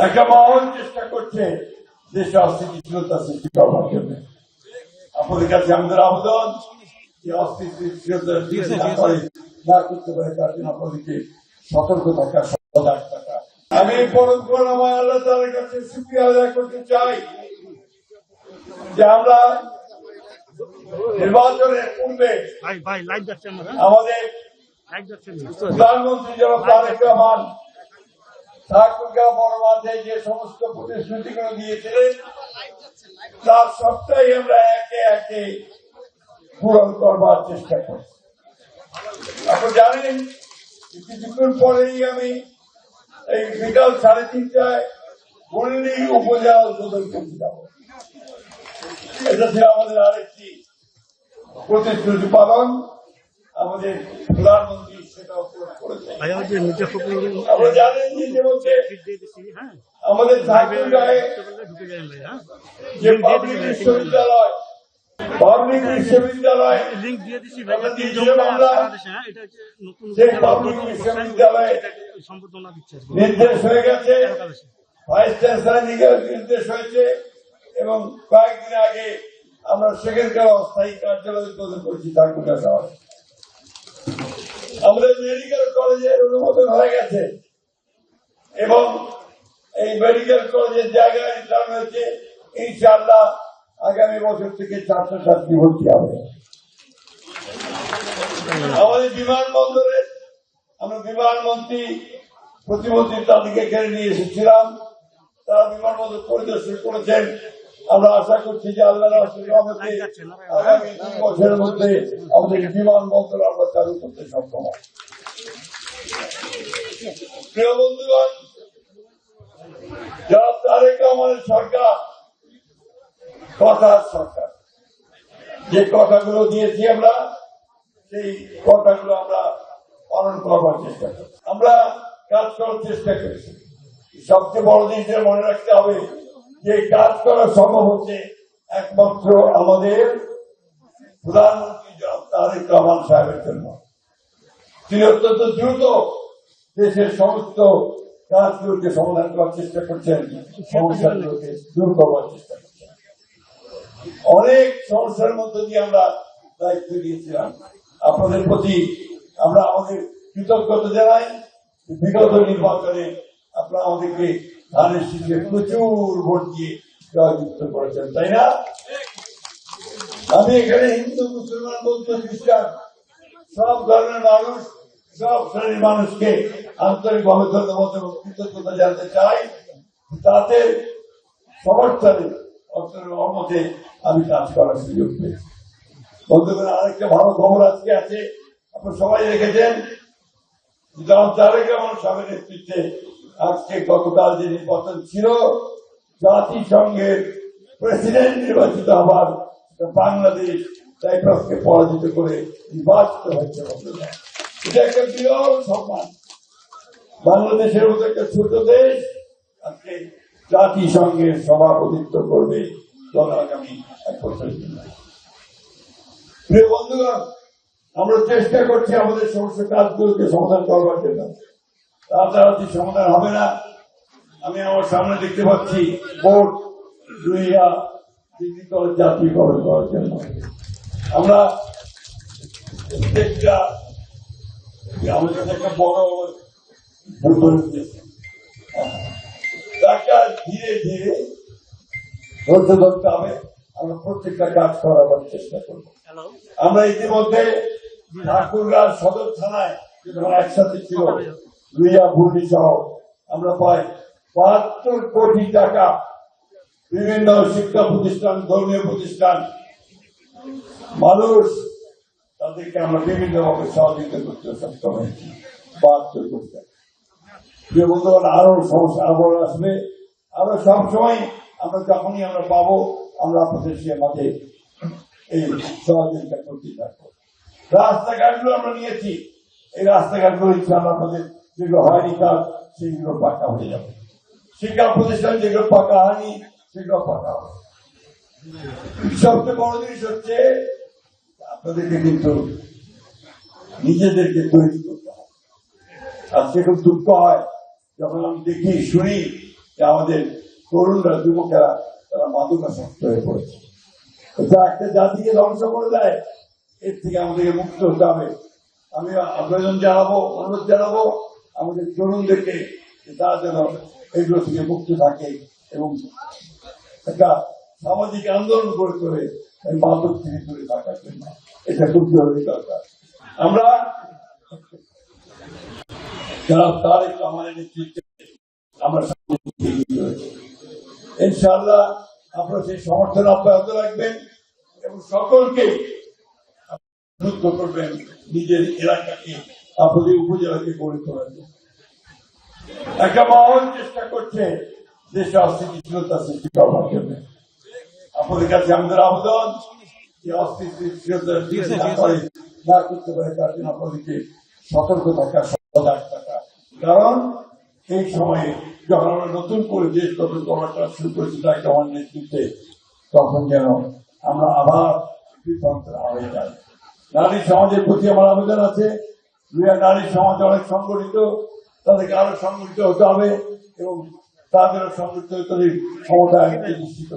একটা মহল চেষ্টা করছে দেশে অস্থিতিশীলতা সৃষ্টি করবার জন্য। আপনাদের কাছে আমাদের আবেদন যে অস্থিতিশীলতা সৃষ্টি না করতে পারে তার জন্য আপনাদেরকে সতর্ক থাকা, সজাগ থাকা। আমি পরম্পরাময় আল্লাহ তাআলার কাছে শুকরিয়া আদায় করতে চাই যে আমরা নির্বাচনের পূর্বে আমাদের প্রধানমন্ত্রী জনাব তারেক রহমান ঠাকুরগাঁও বড় মাঠে যে সমস্ত প্রতিশ্রুতিগুলো দিয়েছিলেন তার সবটাই আমরা একে একে পূরণ করবার চেষ্টা করছি। আপনি জানেন কিছুক্ষণ পরেই আমি এই বিকাল 3:30টায় পল্লী উপজেলা উদ্বোধন করতে যাব। এটা ছিল আমাদের আরেকটি প্রতিশ্রুতি পালন। আমাদের প্রধানমন্ত্রী সেটাও পূরণ করেছেন। আমরা জানেন আমাদের ঠাকুরগাঁয়ে যে পাবলিক বিশ্ববিদ্যালয় নির্দেশ হয়ে গেছে, ভাইস চ্যান্সেলর নির্দেশ হয়েছে এবং কয়েকদিন আগে আমরা সেখানকার অস্থায়ী কার্যালয় উদ্বোধন করেছি ঠাকুরগাঁও শহরে। আমাদের মেডিকেল কলেজের অনুমোদন হয়ে গেছে এবং এই মেডিকেল কলেজের জায়গায় নির্ধারণ হয়েছে ইনশাআল্লাহ আগামী বছর থেকে ছাত্রছাত্রী ভর্তি হবে। আমাদের বিমানবন্দরে আমরা বিমানমন্ত্রী প্রতিমন্ত্রী তাদেরকে এখানে নিয়ে এসেছিলাম, তারা বিমানবন্দর পরিদর্শন করেছেন। আমরা আশা করছি যে আল্লাহর রহমতে আগামী 2 বছরের মধ্যে আমাদের বিমানবন্দর আমরা চালু করতে সক্ষম হব। প্রিয় বন্ধুগণ, জনাব তারেক রহমানের সরকার কথার সরকার। যে কথাগুলো দিয়েছি আমরা সেই কথাগুলো আমরা পালন করবার চেষ্টা করি, আমরা কাজ করার চেষ্টা করেছি। সবচেয়ে বড় জিনিসটা মনে রাখতে হবে যে কাজ করা সম্ভব হচ্ছে একমাত্র আমাদের প্রধানমন্ত্রী জনাব তারেক রহমান সাহেবের জন্য। তিনি অত্যন্ত দ্রুত দেশের সমস্ত কাজগুলোকে সমাধান করার চেষ্টা করছেন, সমস্যাগুলোকে দূর করবার চেষ্টা করছেন। অনেক সমস্যার মধ্য দিয়ে আমরা দায়িত্ব দিয়েছিলাম। আপনাদের প্রতি আমরা আমাদের কৃতজ্ঞতা জানাই। বিগত নির্বাচনে আপনারা আমাদেরকে ধানের শীষে প্রচুর ভোট দিয়ে জয়যুক্ত করেছেন, তাই না? আমি এখানে হিন্দু, মুসলমান, বৌদ্ধ, খ্রিস্টান সব ধরনের মানুষ, সব শ্রেণীর মানুষকে আন্তরিকভাবে ধন্যবাদ এবং কৃতজ্ঞতা জানাতে চাই। তাদের সমর্থনে অমতে আমি কাজ করার সুযোগ পেয়েছি। বন্ধুগণ, আরেকটা ভালো খবর আজকে আছে, আপনারা সবাই রেখেছেন। জনাব তারেক রহমান সাহেবের নেতৃত্বে আজকে গতকাল যে নির্বাচন ছিল, জাতিসংঘের প্রেসিডেন্ট নির্বাচিত হবার বাংলাদেশ সাইপ্রাসকে পরাজিত করে নির্বাচিত হয়েছে। এটা একটা বিরল সম্মান। বাংলাদেশের মতো একটা ছোট দেশ আজকে জাতিসংঘের সভাপতিত্ব করবে আগামী 1 বছরের জন্য। প্রিয় বন্ধুগণ, আমরা চেষ্টা করছি আমাদের সমস্ত কাজগুলোকে সমাধান করবার জন্য। তাড়াতাড়ি সমাধান হবে না। আমি আমার সামনে দেখতে পাচ্ছি বোর্ড দুইয়া ডিগ্রি কলেজ জাতীয়করণ করার জন্য আমরা আমাদের একটা বড় ধীরে ধীরে ধৈর্য ধরতে হবে। আমরা প্রত্যেকটা কাজ করাবার চেষ্টা করবো। আমরা ইতিমধ্যে ঠাকুরগাঁও সদর থানায় একসাথে ছিল লুইয়া ভুলি সহ আমরা প্রায় 72 কোটি টাকা বিভিন্ন শিক্ষা প্রতিষ্ঠান, ধর্মীয় প্রতিষ্ঠান, মানুষ তাদেরকে আমরা বিভিন্ন ভাবে সহযোগিতা করতে সক্ষম হয়েছি। 72 কোটি টাকা। যে বন্ধুগণ, আরো সমস্যা আরো আসবে। আমরা সবসময় আমরা যখনই আমরা পাবো আমরা আপনাদের সে মাঝে এই সহযোগিতা করতে থাকবো। রাস্তাঘাটগুলো আমরা নিয়েছি, এই রাস্তাঘাটগুলো ইনশাআল্লাহ আমাদের যেগুলো হয়নি কাজ সেগুলো পাকা হয়ে যাবে। শিক্ষা প্রতিষ্ঠান যেগুলো পাকা হয়নি সেগুলো পাকা হবে। সবচেয়ে বড় জিনিস হচ্ছে আপনাদেরকে কিন্তু নিজেদেরকে তৈরি করতে হবে। আজকে খুব দুঃখ হয় যখন আমি দেখি শুনি যে আমাদের তরুণরা যুবকেরা তারা মাদকাসক্ত হয়ে পড়েছে। এটা একটা জাতিকে ধ্বংস করে দেয়, এর থেকে আমাদেরকে মুক্ত হতে হবে। আমি আবেদন জানাবো, অনুরোধ জানাবো আমাদের তরুণদেরকে তারা যেন এগুলো থেকে মুক্ত থাকে এবং একটা সামাজিক আন্দোলন গড়ে তোলে এই মাদক থেকে দূরে থাকার জন্য। এটা খুব জরুরি দরকার। আমরা যারা তারেক রহমানের নেতৃত্বে আমরা ইনশাআল্লাহ আপনারা সেই সমর্থন অব্যাহত রাখবেন এবং সকলকে যুদ্ধ করবেন নিজের এলাকাকে, আপনাদের উপজেলাকে গড়ে তোলার জন্য। একটা মহল চেষ্টা করছে দেশে অস্থিতিশীলতা সৃষ্টি করবার জন্য। আপনাদের কাছে আমাদের আবেদন, যে অস্থিতিশীলতা সৃষ্টি না করতে পারে তার জন্য আপনাদেরকে সতর্ক থাকা, সজাগ থাকা। কারণ এই সময়ে যখন আমরা নতুন করে দেশ গঠন করাটা শুরু করেছি তাকে আমার নেতৃত্বে, তখন যেন আমরা আবার বিতন্ত্র হয়ে যাই। নারী সমাজের প্রতি আমার আবেদন আছে, নারী সমাজ অনেক সংগঠিত, তাদেরকে আরো সংগঠিত হতে হবে এবং তাদেরও সংগঠিত ক্ষমতা নিশ্চিত